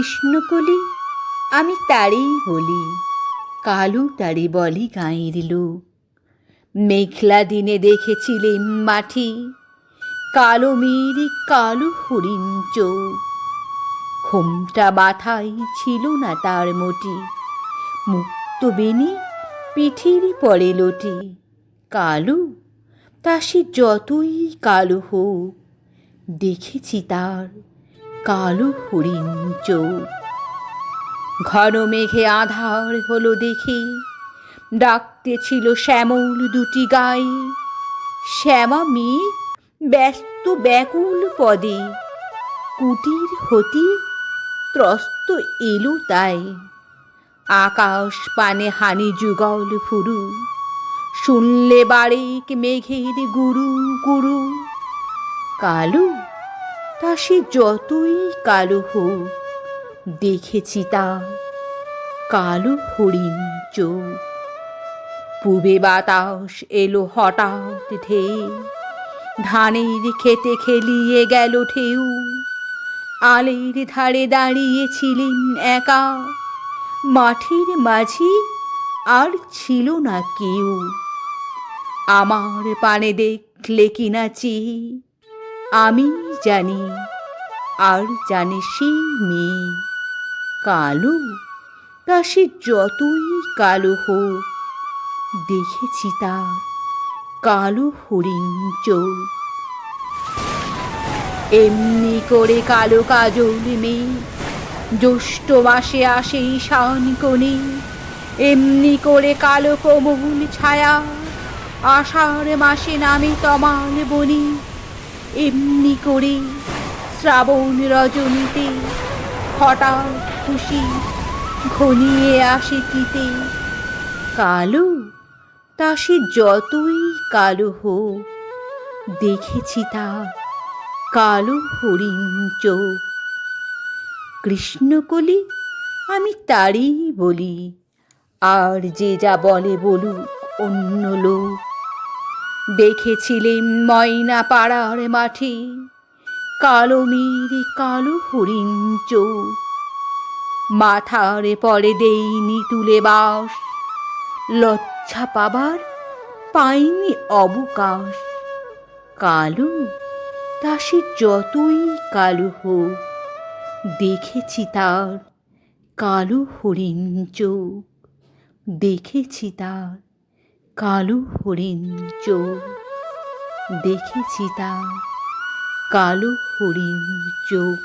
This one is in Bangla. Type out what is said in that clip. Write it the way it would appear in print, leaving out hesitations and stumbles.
কৃষ্ণকলি আমি তারেই বলি, কালু তারে বলি গাঁয়ের লোক। মেঘলা দিনে দেখেছিলেম মাঠে, কালো মেয়ের কালো হরিণ চোখ। ঘোমটা মাথায় ছিল না তার মোটি, মুক্ত বেনি পিঠের পরে লোটে। কালু তা সে যতই কালো হোক, দেখেছি তার কালো হরিণ চোখ। ঘন মেঘে আঁধার হলো দেখে, ডাকতেছিল শ্যামল দুটি গাই। শ্যামা মেয়ে ব্যস্ত ব্যাকুল পদে, কুটির হতে ত্রস্ত এলো তাই। আকাশ পানে হানি যুগল ফুরু, শুনলে বারেক মেঘের গুরু গুরু। কালু তা সে যতই কালো হোক, দেখেছি তার কালো হরিণ চোখ। পূবে বাতাস এলো হঠাৎ ঢেউ, ধানের খেতে খেলিয়ে গেল ঢেউ। আলের ধারে দাঁড়িয়েছিলেন একা, মাঠের মাঝি আর ছিল না কেউ। আমার পানে দেখলে কিনা চেয়ে, আমি জানি আর জানে সেই মেয়ে। কালু তা সে যতই কালো হোক, দেখেছি তার কালো হরিণ চোখ। এমনি করে কালো কাজল মেয়ে জ্যৈষ্ঠ মাসে আসে ঈশান কোণে। এমনি করে কালো কোমল ছায়া আষাঢ় মাসে নামে তমাল বনে। এমনি করে শ্রাবণ রজনীতে হঠাৎ খুশি ঘনিয়ে আসে তিতে। কালো তা সে যতই কালো হোক, দেখেছি তার কালো হরিণ চোখ। কৃষ্ণকলি আমি তারই বলি, আর যে যা বলে বলুক অন্য লোক। দেখেছিলেম ময়না পাড়ার মাঠে, কালো মেয়ের কালো হরিণ চোখ। মাথার পরে দেইনি তুলে বাস, লজ্জা পাবার পাইনি অবকাশ। কালু তা সে যতই কালো হোক, দেখেছি তার কালো হরিণ চোখ। দেখেছি তার কালো হরিণ চোখ। দেখেছি তার কালো হরিণ চোখ।